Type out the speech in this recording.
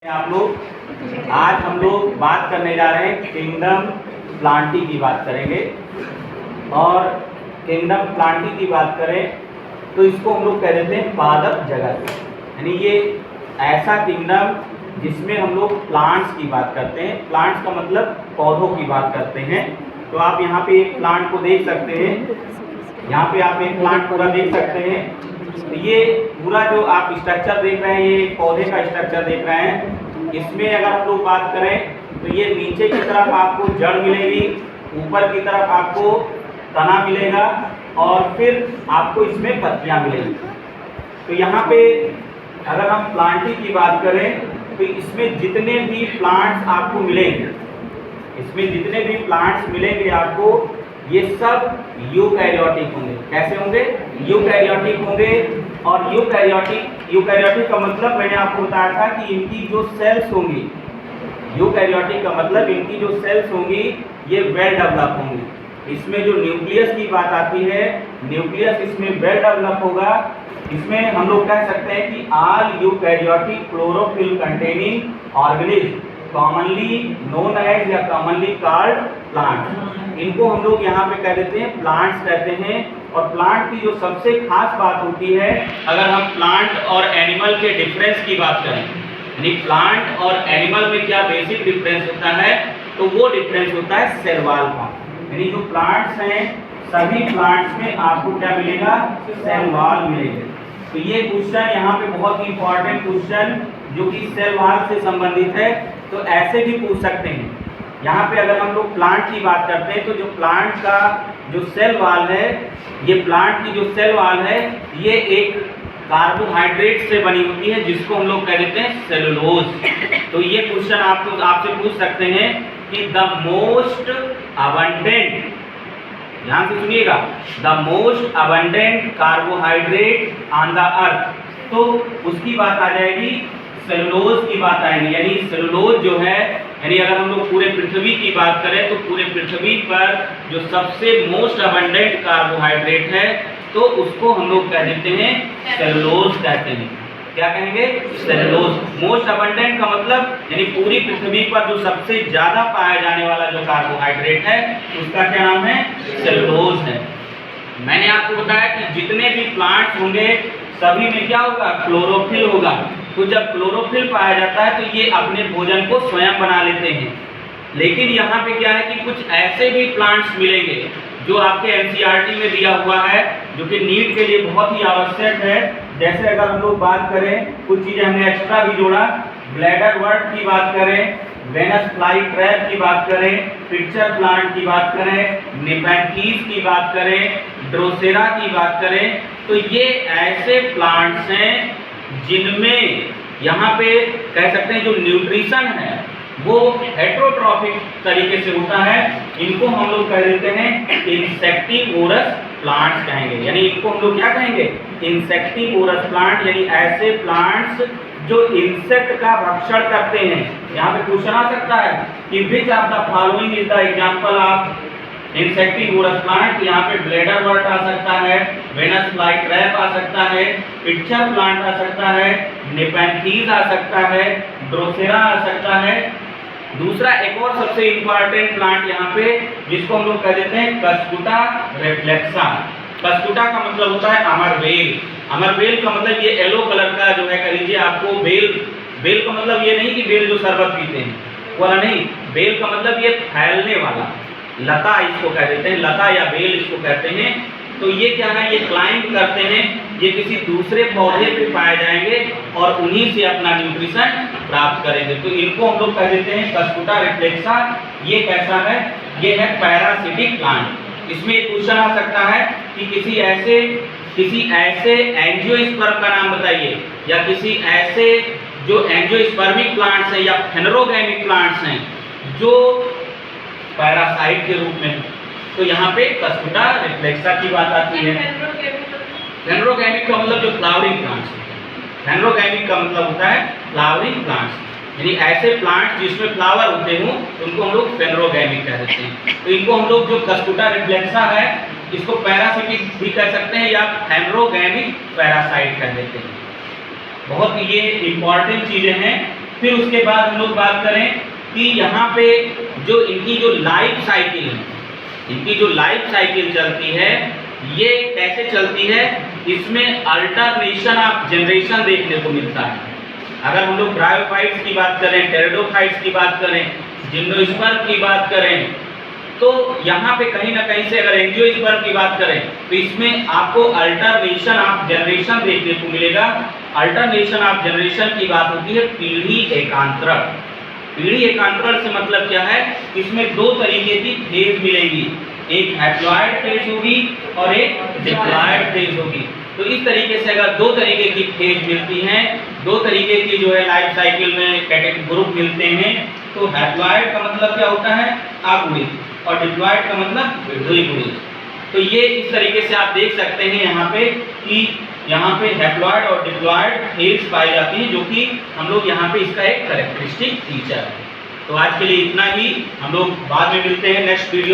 आप लोग आज हम लोग बात करने जा रहे हैं किंगडम प्लांटी की बात करेंगे। और किंगडम प्लांटी की बात करें तो इसको हम लोग कह देते हैं पादप जगत, यानी ये ऐसा किंगडम जिसमें हम लोग प्लांट्स की बात करते हैं। प्लांट्स का मतलब पौधों की बात करते हैं। तो आप यहाँ पे एक प्लांट को देख सकते हैं, यहाँ पे आप एक प्लांट पूरा देख सकते हैं। तो ये पूरा जो आप स्ट्रक्चर देख रहे हैं, ये पौधे का स्ट्रक्चर देख रहे हैं। इसमें अगर हम लोग बात करें तो ये नीचे की तरफ आपको जड़ मिलेगी, ऊपर की तरफ आपको तना मिलेगा और फिर आपको इसमें पत्तियां मिलेगी। तो यहाँ पे अगर हम प्लांटिंग की बात करें तो इसमें जितने भी प्लांट्स आपको मिलेंगे, इसमें जितने भी प्लांट्स मिलेंगे आपको, ये सब यूकैरियोटिक होंगे। कैसे होंगे? यूकैरियोटिक होंगे। और यूकैरियोटिक का मतलब मैंने आपको बताया था कि इनकी जो सेल्स होंगी, यूकैरियोटिक का मतलब इनकी जो सेल्स होंगी ये वेल डेवलप होंगी। इसमें जो न्यूक्लियस की बात आती है, न्यूक्लियस इसमें वेल डेवलप होगा। इसमें हम लोग कह सकते हैं कि all eukaryotic chlorophyll containing organism commonly known as या कॉमनली कॉल्ड प्लांट, इनको हम लोग यहाँ पे कह देते हैं प्लांट्स कहते हैं। और प्लांट की जो सबसे खास बात होती है, अगर हम प्लांट और एनिमल के डिफरेंस की बात करें, यानी प्लांट और एनिमल में क्या बेसिक डिफरेंस होता है, तो वो डिफरेंस होता है सेल वॉल का। यानी जो प्लांट्स हैं सभी प्लांट्स में आपको क्या मिलेगा? सेल वॉल मिलेगा। तो ये क्वेश्चन यहाँ पे बहुत ही इंपॉर्टेंट क्वेश्चन जो कि सेल वॉल से संबंधित है, तो ऐसे भी पूछ सकते हैं। यहाँ पे अगर हम लोग प्लांट की बात करते हैं तो जो प्लांट का जो सेल वॉल है, ये प्लांट की जो सेल वॉल है ये एक कार्बोहाइड्रेट से बनी होती है जिसको हम लोग कह देते हैं सेलुलोज। तो ये क्वेश्चन आपसे पूछ सकते हैं कि द मोस्ट अबंडेंट, ध्यान से सुनिएगा, the most abundant carbohydrate on the earth, तो उसकी बात आ जाएगी सेलुलोज की बात आएगी। यानी सेलुलोज जो है, यानी अगर हम लोग पूरे पृथ्वी की बात करें तो पूरे पृथ्वी पर जो सबसे मोस्ट अबंडेंट कार्बोहाइड्रेट है तो उसको हम लोग कह देते हैं सेलुलोज कहते हैं। क्या कहेंगे? सेलुलोज। मोस्ट अबंडेंट का मतलब यानी पूरी पृथ्वी पर जो सबसे ज्यादा पाया जाने वाला जो कार्बोहाइड्रेट है उसका क्या नाम है? सेलुलोज है। मैंने आपको बताया कि जितने भी प्लांट्स होंगे सभी में क्या होगा? क्लोरोफिल होगा। तो जब क्लोरोफिल पाया जाता है तो ये अपने भोजन को स्वयं बना लेते हैं। लेकिन यहाँ पे क्या है कि कुछ ऐसे भी प्लांट्स मिलेंगे जो आपके एनसीईआरटी में दिया हुआ है, जो कि नीट के लिए बहुत ही आवश्यक है। जैसे अगर हम लोग बात करें, कुछ चीज़ें हमने एक्स्ट्रा भी जोड़ा, ब्लैडर वर्ट की बात करें, वेनस फ्लाई ट्रैप की बात करें, पिक्चर प्लांट की बात करें, निपैंथीज की बात करें, ड्रोसेरा की बात करें, तो ये ऐसे प्लांट्स हैं जिनमें यहाँ पे कह सकते हैं जो न्यूट्रिशन है वो हेटेरोट्रॉफिक तरीके से होता है। इनको हम लोग कह देते हैं इंसेक्टिवोरस प्लांट्स कहेंगे। यानी इनको हम लोग क्या कहेंगे? इंसेक्टिवोरस प्लांट, यानी ऐसे प्लांट्स जो इंसेक्ट का भक्षण करते हैं। यहाँ पे क्वेश्चन आ सकता है कि which of the following is the example of insectivorous plant. यहाँ पे ब्लेडर वर्ट आ सकता है, वेनस फ्लाई ट्रैप आ सकता है, पिक्चर प्लांट आ सकता है, निपैंथीज आ सकता है, ड्रोसेरा आ सकता है। दूसरा एक और सबसे इंपॉर्टेंट प्लांट यहाँ पे जिसको हम लोग कह देते हैं कस्कुटा रिफ्लेक्सा। कस्कुटा का मतलब होता है अमरबेल। अमरबेल का मतलब ये येलो कलर का जो है, कह लीजिए आपको बेल का मतलब ये नहीं कि बेल जो शरबत पीते हैं वाला नहीं, बेल का मतलब ये फैलने वाला, लता इसको कह देते हैं, लता या बेल इसको कहते हैं। तो ये क्या है? ये क्लाइंब करते हैं, ये किसी दूसरे पौधे पे पाए जाएंगे और उन्हीं से अपना न्यूट्रिशन प्राप्त करेंगे। तो इनको हम लोग कह देते हैं कस्कुटा रिफ्लेक्सा। ये कैसा है? ये है पैरासिटिक प्लांट। इसमें एक क्वेश्चन आ सकता है कि किसी ऐसे एंजियोस्पर्म का नाम बताइए, या किसी ऐसे जो एंजियोस्पर्मिक प्लांट्स हैं या फेनरोगैमिक प्लांट्स हैं जो पैरासाइट के रूप में। तो यहाँ पे कस्कुटा रिफ्लेक्सा की बात आती है। फेनरोगैमिक का मतलब जो फ्लावरिंग प्लांट्स है, फेनरोगैमिक का मतलब होता है फ्लावरिंग प्लांट्स, यानी ऐसे प्लांट्स जिसमें फ्लावर होते हों उनको हम लोग फेनरोगैमिक कह देते हैं। तो इनको हम लोग जो कस्कुटा रिफ्लेक्सा है इसको पैरासिटिक भी कह सकते हैं या फेनरोगैमिक पैरासाइट कह देते हैं। बहुत ये इंपॉर्टेंट चीजें हैं फिर उसके बाद हम लोग बात करें कि यहाँ पे जो इनकी जो लाइफ साइकिल है, इनकी जो लाइफ साइकिल चलती है ये कैसे चलती है, इसमें अल्टरनेशन ऑफ जनरेशन देखने को मिलता है। अगर हम लोग ब्रायोफाइट्स की बात करें, टेरिडोफाइट्स की बात करें, जिम्नोस्पर्म की बात करें, तो यहाँ पे कहीं ना कहीं से अगर एंजियोस्पर्म की बात करें तो इसमें आपको अल्टरनेशन ऑफ जनरेशन देखने को मिलेगा। अल्टरनेशन ऑफ जनरेशन की बात होती है पीढ़ी एकांतरण। पीढ़ी एकांतरण से मतलब क्या है, इसमें दो तरीके की फेज मिलेंगी, एक हैप्लॉइड फेज होगी और एक डिप्लॉइड फेज होगी। तो इस तरीके से अगर दो तरीके की फेज मिलती हैं, दो तरीके की जो है लाइफ साइकिल में कैटेगरी ग्रुप मिलते हैं, तो हैप्लॉइड का मतलब क्या होता है, अगुणित, और डिप्लॉइड का मतलब द्विगुणित। तो ये इस तरीके से आप देख सकते हैं यहाँ पे कि यहाँ पे हैप्लॉइड और डिप्लॉइड फेज पाई जाती हैं, जो कि हम लोग यहाँ पे इसका एक कैरेक्टरिस्टिक फीचर है। तो आज के लिए इतना ही, हम लोग बाद में मिलते हैं नेक्स्ट वीडियो।